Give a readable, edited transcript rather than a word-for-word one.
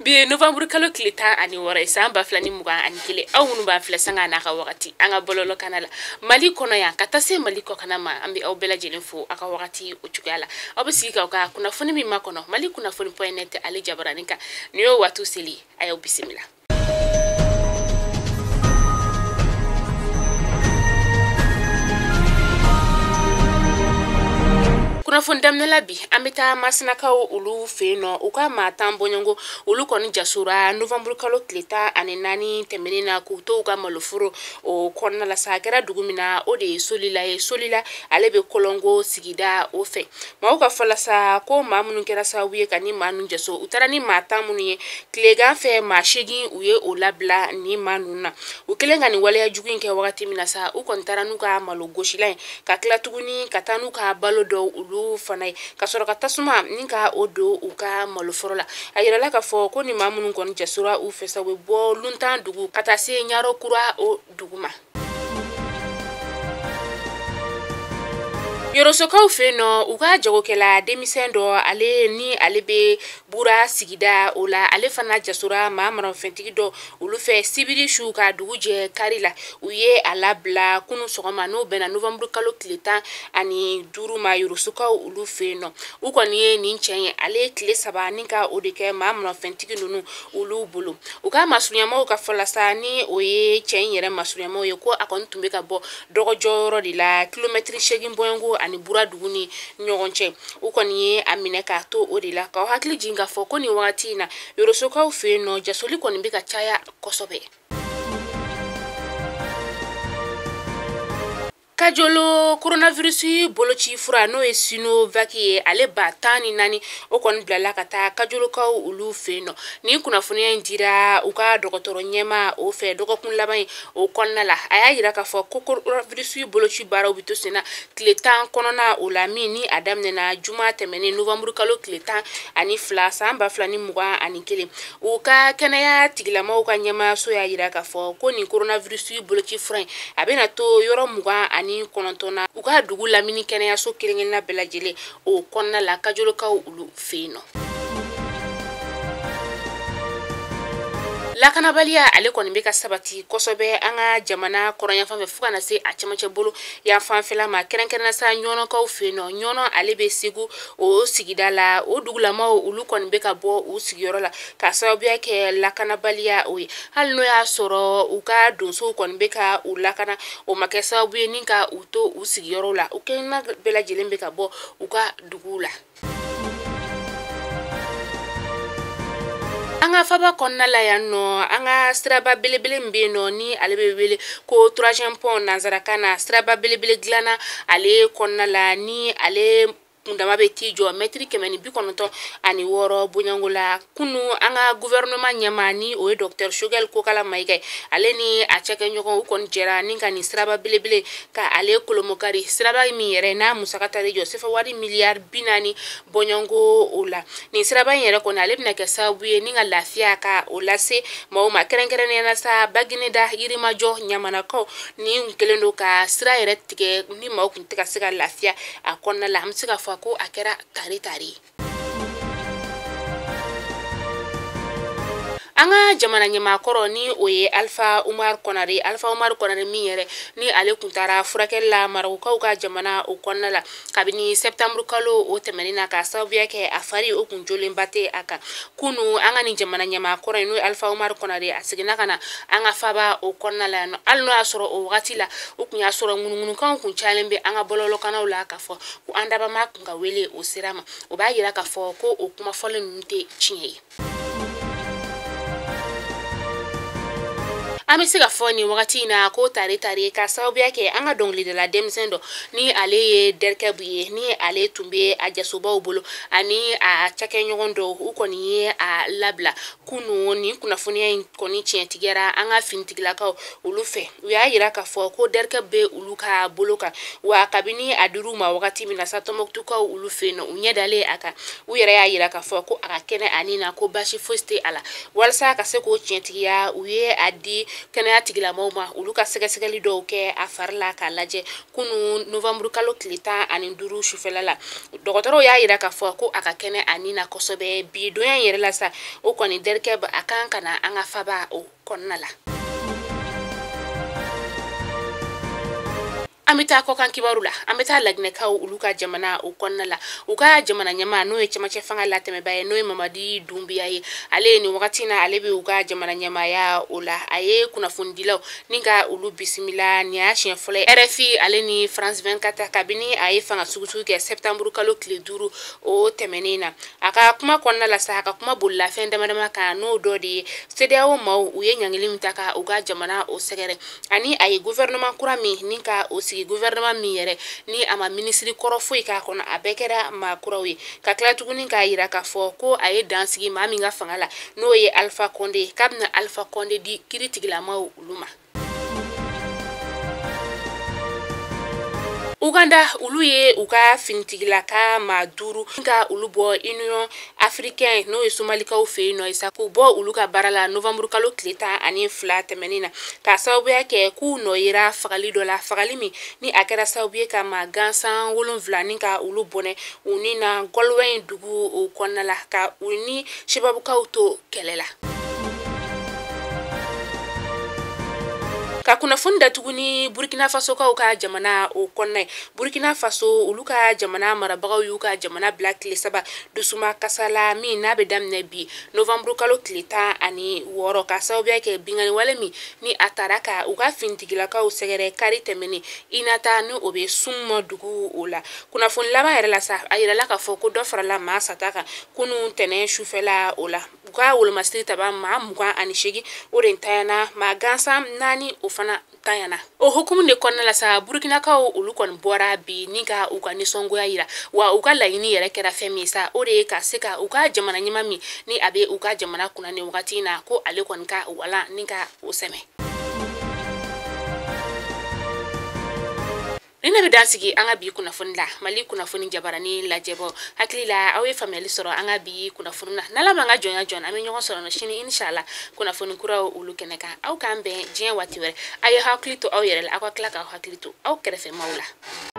bi November kalo kilita ani wara samba flani muga ani kile aw munu ba fla sanga na ka wakati anga bololo kanala mali kono ya kata se mali ko kana ma ambi aw bela jelen fo aka wakati o chugala aw bisi ka kuna foni mi makono mali kuna foni.net ali jabaranika niyo watu seli ayo bisimila. Kuna fondamne labi amita masinakaw ulu feno uka matan bonyongo ulu koni jasura November kalo kleta anenani temenina kuto uka malofuro o konna la sakera dugumina o de solila alebe kolongo sigida ofe mauka falasa ko mamunu kera sawiye kani manu jaso utarani matan munye klega fe mashigi uye o labla ni manuna ukelenga ni wale jugu nke wakati minasa ukontaranuka malo goshila ka klatuguni katanuka balodo ulu fanai kasoro katasuma ninka odo uka maloforola ayira la ka fo ko ni mamunu kon jasura u fesa we bo luntan dugu katase nyaro kura o duguma Yorosoka ufeno uka jagokela demisendo ale ni alebe bura sigida ola ale fana jasura mamara fentigido ulufe sibiri shuka duguje karila uye alabla kunu sogoma no bena November kalo kileta ani duruma yorosoka ulufeno ukoni ni nchenye ale kile saba ninka odeke mamara fentigino ulu bulu uka masunyama uka folasani oye chenyere masunyama yoko akontumbeka bo dogojoro dila kilometri shegin boyango ani bura duguni nyogonche ukoni amineka to odila ka hakli jinga foko ni wati na yorosoka ufeno jasoli koni bika chaya kosobe Kajolo coronavirus bolochi fura no esino vaki ale batani nani okon blala kata kajolo ka ulu feno ni kuna funia indira uka dokotoro nyema o fe dokokun labai o konnala aya yira ka fo coronavirus bolochi bara obito sena kletan konona olami ni adamne na juma temene November kalo kletan ani fla samba flani muga ani kele uka kenaya tigilama uka nyema so ya yira ka fo ko ni coronavirus bolochi fura abena to yoro muga ani konontona uka dugu lamini kene ya so kilingena belajele o konna la kajolo ka ulu feno la kanabalia ale koni beka sabati kosobe anga jamana koranya fambe fuka na se achamache bolo ya fanfela ma kerenkere na sa nyono ka ufeno nyono ale be sigu o sigidala o dugula ma o ulu koni beka bo o sigiyorola ka sababu yake la kanabalia o halno ya soro uka donso koni beka o la kana o makesa sababu ninka uto o sigiyorola o kenna bela jelembe ka bo uka dugula anga faba konna la yanno anga straba belebele mbeno ni alebele ko 3e pont nazarakana straba belebele glana ale konna la ni ale undama beti geometri kemeni bikonoto ani woro bunyangula kunu anga gouvernement nyamani o Dr Shugel ko kala maigay ale ni achake nyoko ukon jera ninka ni straba belebele ka ale kolomokari straba mi yere na musakata rejo sefa wari milliard binani bonyango ola ni straba yere ko ale bina ke sabuye ninga lafia ka ola se mauma kerenkere na sa bagine da yirima jo nyamana ko ni nkelendo ka stra yere tike ni mawu kuntika sika lafia akonna la hamsika ko akera tari anga jamana nyema koroni oye Alpha Umar Konare miyere ni ale kuntara furakella maruka uka jamana ukonnala kabini September kalo o temenina ka sababu yake afari o kunjole mbate aka kunu anga ni jamana nyema koroni no Alpha Umar Konare asigina kana anga faba o konnala no alno asoro o watila ukunya asoro ngunu kan kun chalembe anga bololo kana ula ka fo ku andaba makunga wele o sirama o ba yira ka fo ko o kuma fole nte chinye amesiga foni wakati na ko tari ka sababu yake anga dongli de la demsendo ni ale derkebuye ni ale tumbe ajasuba obolo ani a chake nyogondo ukoni a labla kunu ni kuna foni koni chientigera anga fintigla ka ulufe uya yira ka fo ko derkebe uluka boloka wa kabini aduruma wakati mina satomoktuka ulufe no unyedale aka uyera ya yira ka fo ko aka kene anina ko bashi foste ala walsa ka se ko chientigia uye adi kɛnɛya tigilamɔgɔw ma olu ka sɛgɛsɛgɛli dɔw kɛ a fari la k'a lajɛ kunu novembre kalo tile 15 sufɛla la dɔgɔtɔrɔw y'a yira k'a fɔ ko a ka kɛnɛ a ni na kosɛbɛ bi donya yɛrɛ la sa o kɔni dɛrikɛ a kan ka na an ka faba o kɔnɔna la. An bɛ taa kɔkan kibaru la an bɛ taa laginɛkaw olu ka jamana o kɔnɔna la u ka jamana ɲɛmaa n'o ye cɛmancɛ fanga latɛmɛba ye n'o ye Mamadi Dunbiya ye ale ye nin wagati na ale bɛ u ka jamana ɲɛmaaya o la a ye kunnafonidilaw ni ka olu bisimila nin y'a siɲɛ fɔlɔ ye RFI ale ni France 24 kabini a ye fanga sugusugu kɛ septembre kalo tile 5 o tɛmɛnen na a ka kuma kɔnɔna la sa a ka kuma bolila fɛn damadama kan n'o dɔ de ye CEDEAO maaw u ye ɲangili min ta ka u ka jamana o sɛgɛrɛ ani a ye gouvernement kura min ni ka o sigi gouvernement min yɛrɛ ni a ma ministre kɔrɔ foyi k'a kɔnɔ a bɛɛ kɛra maa kuraw ye ka tila tuguni k'a yira k'a fɔ ko a ye dansigi maa min ka fanga la n'o ye Alpha Condé k'a bɛna Alpha Condé di kiiri tigilamaw olu ma. Uganda ulu ye u ka finitigilaka maa 5 ka ulu bɔ Union Africaine n'o ye Somalikaw fɛ yen nɔ isa k'u bɔ ulu ka baara la novembre kalo tile 12 tɛmɛnen na k'a sababuya kɛ k'u nɔ yera fagali dɔ la fagali min ni a kɛra sababu ye ka maa gansan 7 ni ka ulu bɔnɛ u ni na Golwyn dugu o kɔnɔna la ka u ni Shebabukaw to kɛlɛ la. Ka kunnafoni datuguni Burkina Faso kaw ka jamana o kɔnɔna Burkina Faso ulu ka jamana marabagaw y'u ka jamana bila tile 3 dusuma kasala min n'a bɛ daminɛ bi novembre kalo tile 16 ka sababuya kɛ bingani wale min ni a taara ka u ka finitigilakaw sɛgɛrɛ kari tɛmɛnen Inata ni o bɛ Summa dugu o la kunnafoni laban yɛrɛ la sa a yirala k'a fɔ ko dɔ farala maa sata kan kunu tɛnɛn sufɛla o la u ka wolomasiri taba maa 28 o de tayana maa gansan 4 o fana tayana o hukumu de kɔnɔna la sa Burkinakaw olu kɔni bɔra bi ni ka u ka nisɔngoya yira wa u ka laɲini yɛrɛ kɛra fɛn min sa o de ye ka se ka u ka jamana ɲɛma min ni a bɛ u ka jamana kunna ni wagati na ko ale kɔni ka wala ni ka o sɛmɛ. Nina bɛ dansigi an ka bi kunnafoni la Mali kunnafoni jabarani lajɛbɔ hakili la aw ye faamuyali sɔrɔ an ka bi kunnafoni na n'Ala ma an ka jɔnya jɔn an bɛ ɲɔgɔn sɔrɔ sini inshallah kunnafoni kuraw olu kɛnɛ kan aw k'an bɛn diɲɛ waati wɛrɛ a ye hakili to aw yɛrɛ la aw ka tila k'aw hakili to aw kɛrɛfɛ maaw la.